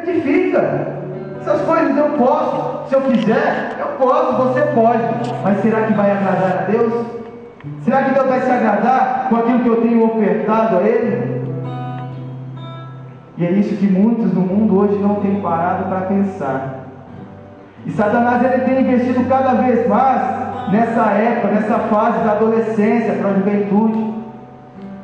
edifica. Essas coisas eu posso, se eu quiser, eu posso, você pode. Mas será que vai agradar a Deus? Será que Deus vai se agradar com aquilo que eu tenho ofertado a Ele? E é isso que muitos no mundo hoje não têm parado para pensar. E Satanás ele tem investido cada vez mais nessa época, nessa fase da adolescência para a juventude.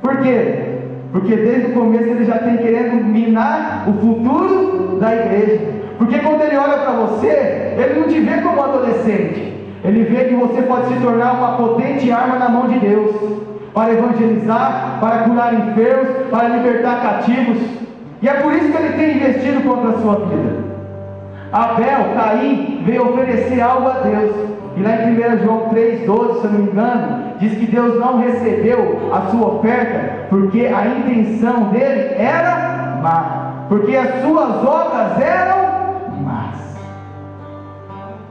Por quê? Porque desde o começo ele já tem querendo minar o futuro da igreja. Porque quando ele olha para você, ele não te vê como adolescente. Ele vê que você pode se tornar uma potente arma na mão de Deus, para evangelizar, para curar enfermos, para libertar cativos. E é por isso que ele tem investido contra a sua vida. Abel, Caim, veio oferecer algo a Deus. E lá em 1 João 3,12, se eu não me engano, diz que Deus não recebeu a sua oferta, porque a intenção dele era má, porque as suas obras eram más.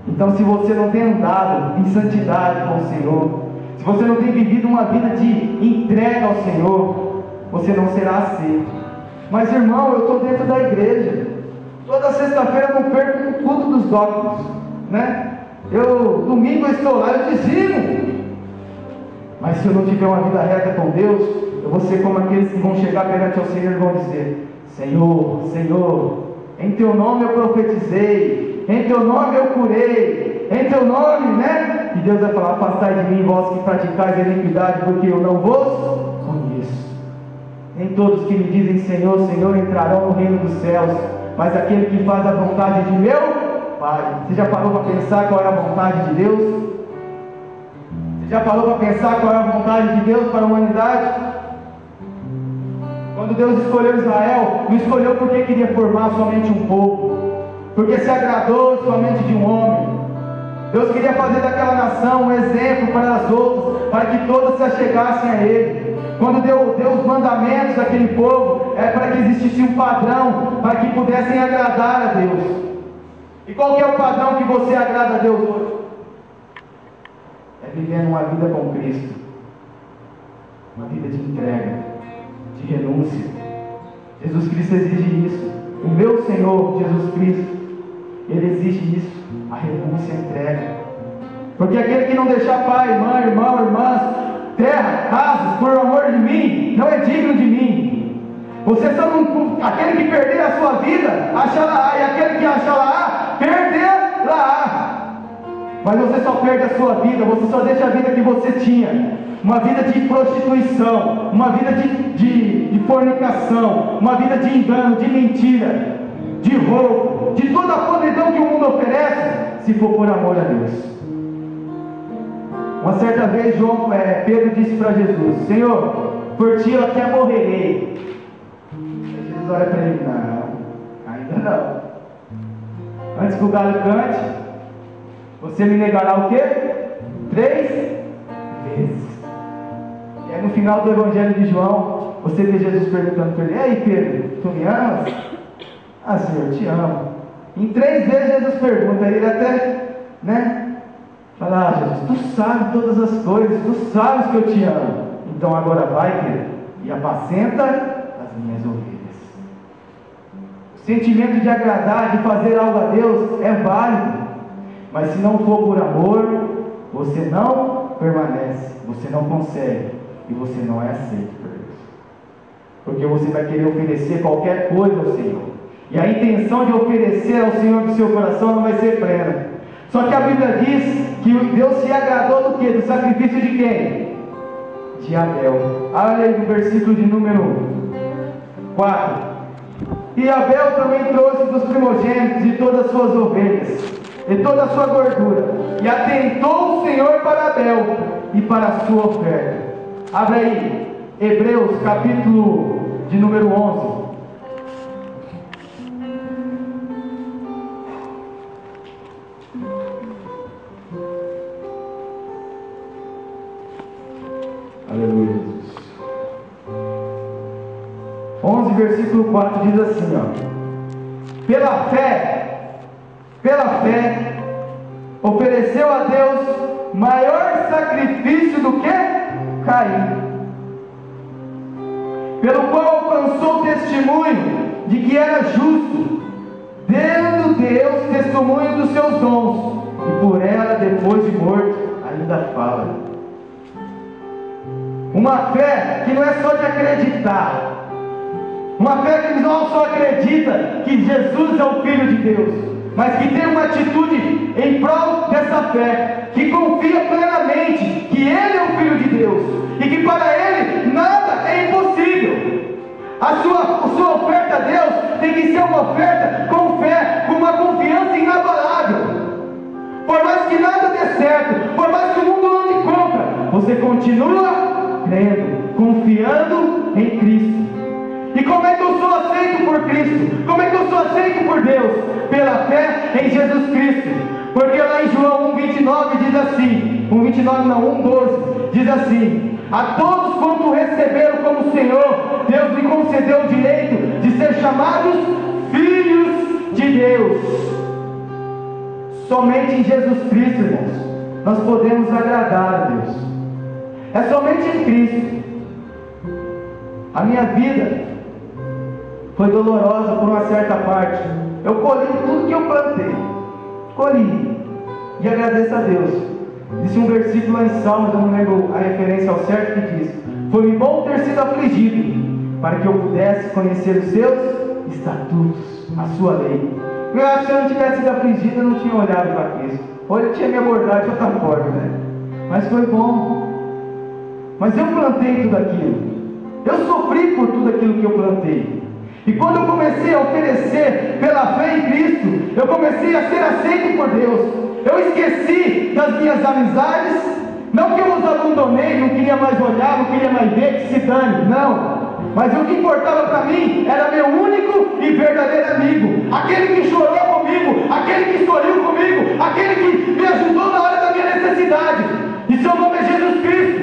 Então, se você não tem andado em santidade com o Senhor, se você não tem vivido uma vida de entrega ao Senhor, você não será aceito. Mas irmão, eu estou dentro da igreja, toda sexta-feira eu não perco o culto dos dogmas, né? Domingo eu estou lá, eu dizimo. Mas se eu não tiver uma vida reta com Deus, eu vou ser como aqueles que vão chegar perante ao Senhor e vão dizer: Senhor, Senhor, em Teu nome eu profetizei, em Teu nome eu curei, em Teu nome, né? E Deus vai falar: afastai de mim, vós que praticais a iniquidade, porque eu não vos conheço. Nem todos que me dizem Senhor, Senhor entrarão no reino dos céus, mas aquele que faz a vontade de meu Pai. Você já parou para pensar qual é a vontade de Deus? Você já parou para pensar qual é a vontade de Deus para a humanidade? Quando Deus escolheu Israel, não escolheu porque queria formar somente um povo, porque se agradou somente de um homem. Deus queria fazer daquela nação um exemplo para as outras, para que todas se achegassem a Ele. Quando deu os mandamentos daquele povo, é para que existisse um padrão, para que pudessem agradar a Deus. E qual que é o padrão que você agrada a Deus hoje? É vivendo uma vida com Cristo, uma vida de entrega, de renúncia. Jesus Cristo exige isso. O meu Senhor Jesus Cristo, Ele exige isso, a renúncia e a entrega. Porque aquele que não deixar pai, mãe, irmão, irmãs, terra, casas, por amor de mim, não é digno de mim. Você só não, aquele que perder a sua vida, achará, e aquele que achará, perderá. Mas você só perde a sua vida, você só deixa a vida que você tinha, uma vida de prostituição, uma vida de fornicação, uma vida de engano, de mentira, de roubo, de toda a podridão que o mundo oferece, se for por amor a Deus. Uma certa vez Pedro disse para Jesus: Senhor, por ti eu até morrerei. Aí Jesus olha para ele: não, ainda não. Antes que o galho cante, você me negará o quê? 3 vezes. E aí no final do Evangelho de João, você vê Jesus perguntando para ele: e aí Pedro, tu me amas? Ah, Senhor, eu te amo. Em 3 vezes Jesus pergunta, ele até, fala: ah, Jesus, tu sabes todas as coisas, tu sabes que eu te amo. Então agora vai, Pedro, e apacenta as minhas ovelhas. O sentimento de agradar, de fazer algo a Deus é válido, mas se não for por amor, você não permanece, você não consegue, e você não é aceito por Deus. Porque você vai querer oferecer qualquer coisa ao Senhor, e a intenção de oferecer ao Senhor do seu coração não vai ser plena. Só que a Bíblia diz que Deus se agradou do quê? Do sacrifício de quem? De Abel. Olha aí no versículo de número 4. E Abel também trouxe dos primogênitos de todas as suas ovelhas, e toda a sua gordura, e atentou o Senhor para Abel e para a sua oferta. Abre aí, Hebreus capítulo de número 11. Aleluia, Jesus. 11, versículo 4 diz assim, Pela fé, ofereceu a Deus maior sacrifício do que Caim, pelo qual alcançou testemunho de que era justo, testemunho dos seus dons, e por ela, depois de morto, ainda fala. Uma fé que não é só de acreditar, uma fé que não só acredita que Jesus é o Filho de Deus, mas que tem uma atitude em prol dessa fé, que confia plenamente que Ele é o Filho de Deus, e que para Ele nada é impossível. A sua oferta a Deus tem que ser uma oferta com fé, com uma confiança inabalável. Por mais que nada dê certo, por mais que o mundo não te compra, você continua crendo, confiando em Cristo. E como é que eu sou aceito por Cristo? Como é que eu sou aceito por Deus? Pela fé em Jesus Cristo. Porque lá em João 1,29 diz assim, 1,12 diz assim: a todos quanto receberam como Senhor, Deus lhe concedeu o direito de ser chamados filhos de Deus. Somente em Jesus Cristo, irmãos, nós podemos agradar a Deus. É somente em Cristo. A minha vida foi dolorosa por uma certa parte. Eu colhi tudo que eu plantei. Colhi. E agradeço a Deus. Disse um versículo lá em Salmos, eu não lembro a referência ao certo, que diz: foi-me bom ter sido afligido, para que eu pudesse conhecer os seus estatutos, a sua lei. Eu acho que se eu não tivesse sido afligido, eu não tinha olhado para Cristo. Hoje eu tinha me abordado de outra forma, né? Mas foi bom. Mas eu plantei tudo aquilo. Eu sofri por tudo aquilo que eu plantei. E quando eu comecei a oferecer pela fé em Cristo, eu comecei a ser aceito por Deus. Eu esqueci das minhas amizades. Não que eu os abandonei, não queria mais olhar, não queria mais ver, que se dane. Não. Mas o que importava para mim era meu único e verdadeiro amigo. Aquele que chorou comigo, aquele que sorriu comigo, aquele que me ajudou na hora da minha necessidade. E seu nome é Jesus Cristo.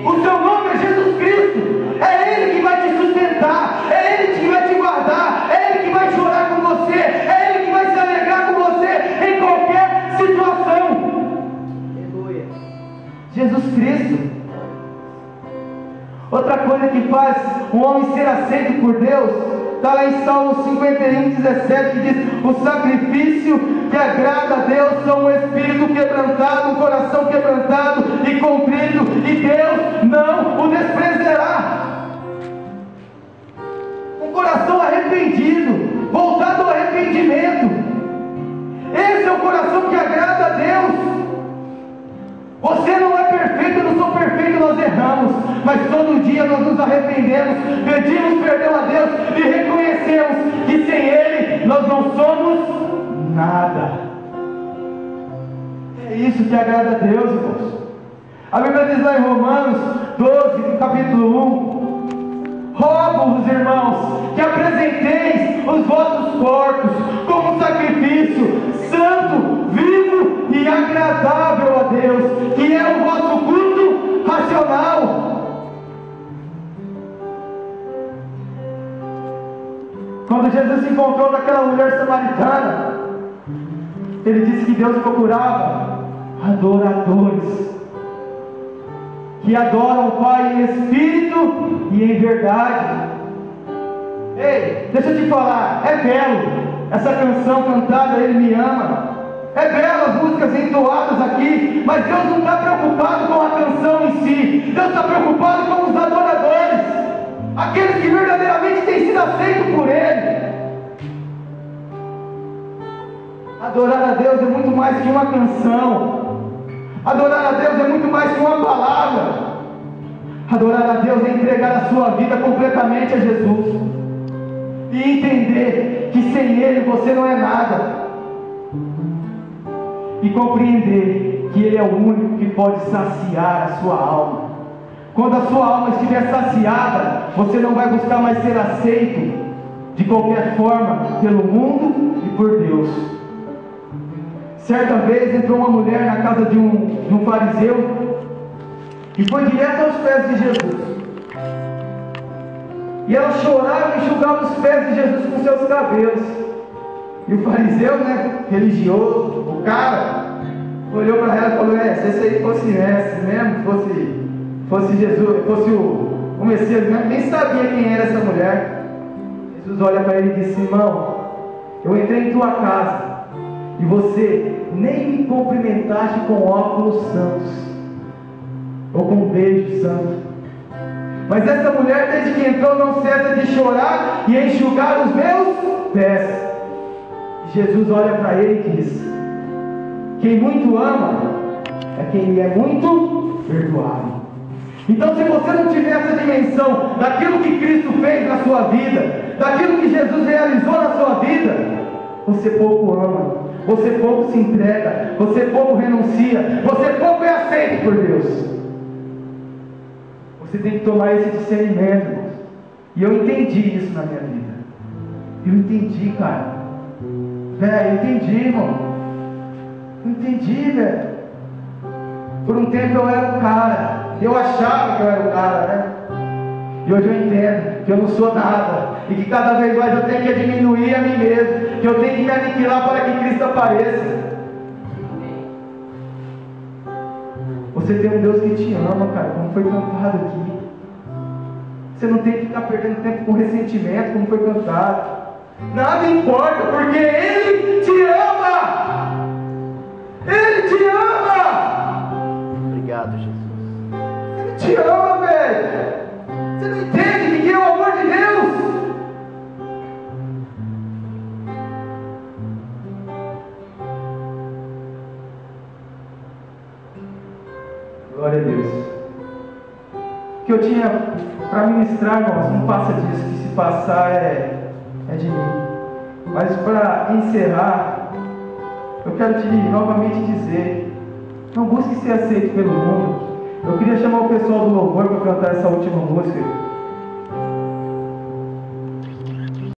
O seu nome é Jesus Cristo. É Ele que vai te sustentar, é Ele que vai te guardar, é Ele que vai chorar com você, é Ele que vai se alegrar com você em qualquer situação. Aleluia. Jesus Cristo. Outra coisa que faz o homem ser aceito por Deus, está lá em Salmo 51:17, que diz: o sacrifício que agrada a Deus são um espírito quebrantado, um coração quebrantado e contrito, e Deus não o desprezará. Um coração arrependido, voltado ao arrependimento. Esse é o coração que agrada a Deus. Você não é perfeito, eu não sou perfeito, nós erramos, mas todo dia nós nos arrependemos, pedimos perdão a Deus e reconhecemos que sem Ele nós não somos nada. É isso que agrada a Deus, irmãos. A Bíblia diz lá em Romanos 12, capítulo 1: rogo-vos, irmãos, que apresenteis os vossos corpos como sacrifício santo, vivo e agradável a Deus, que é o vosso culto racional. Quando Jesus se encontrou com aquela mulher samaritana, Ele disse que Deus procurava adoradores que adoram o Pai em espírito e em verdade. Ei, deixa eu te falar, é belo essa canção cantada, Ele me ama. É belo as músicas entoadas aqui, mas Deus não está preocupado com a canção em si. Deus está preocupado com os adoradores, aqueles que verdadeiramente têm sido aceitos por Ele. Adorar a Deus é muito mais que uma canção. Adorar a Deus é muito mais que uma palavra. Adorar a Deus é entregar a sua vida completamente a Jesus e entender que sem Ele você não é nada, e compreender que Ele é o único que pode saciar a sua alma. Quando a sua alma estiver saciada, você não vai buscar mais ser aceito de qualquer forma pelo mundo e por Deus. Certa vez entrou uma mulher na casa de um fariseu e foi direto aos pés de Jesus. E ela chorava e enxugava os pés de Jesus com seus cabelos. E o fariseu, né, religioso, o cara, olhou para ela e falou: se esse aí fosse mestre mesmo, fosse Jesus, fosse o Messias mesmo, nem sabia quem era essa mulher. Jesus olha para ele e disse: irmão, eu entrei em tua casa e você nem me cumprimentaste com óculos santos, ou com um beijo santo. Mas essa mulher, desde que entrou, não cessa de chorar e enxugar os meus pés. Jesus olha para ele e diz: quem muito ama é quem é muito perdoado. Então, se você não tiver essa dimensão daquilo que Cristo fez na sua vida, daquilo que Jesus realizou na sua vida, você pouco ama, você pouco se entrega, você pouco renuncia, você pouco é aceito por Deus. Você tem que tomar esse discernimento, irmãos. E eu entendi isso na minha vida. Eu entendi, cara. Eu entendi, irmão. Eu entendi, velho. Por um tempo eu era o cara. Eu achava que eu era o cara, né? E hoje eu entendo que eu não sou nada. E que cada vez mais eu tenho que diminuir a mim mesmo. Que eu tenho que me aniquilar para que Cristo apareça. Você tem um Deus que te ama, cara, como foi cantado aqui. Você não tem que ficar perdendo tempo com ressentimento, como foi cantado. Nada importa, porque Ele te ama. Ele te ama. Obrigado, Jesus. Ele te ama, velho. Você não entende o que é o amor de Deus? Glória a Deus. O que eu tinha para ministrar, irmãos, não passa disso. Que se passar é de mim. Mas para encerrar, eu quero te novamente dizer: não busque ser aceito pelo mundo. Eu queria chamar o pessoal do louvor para cantar essa última música.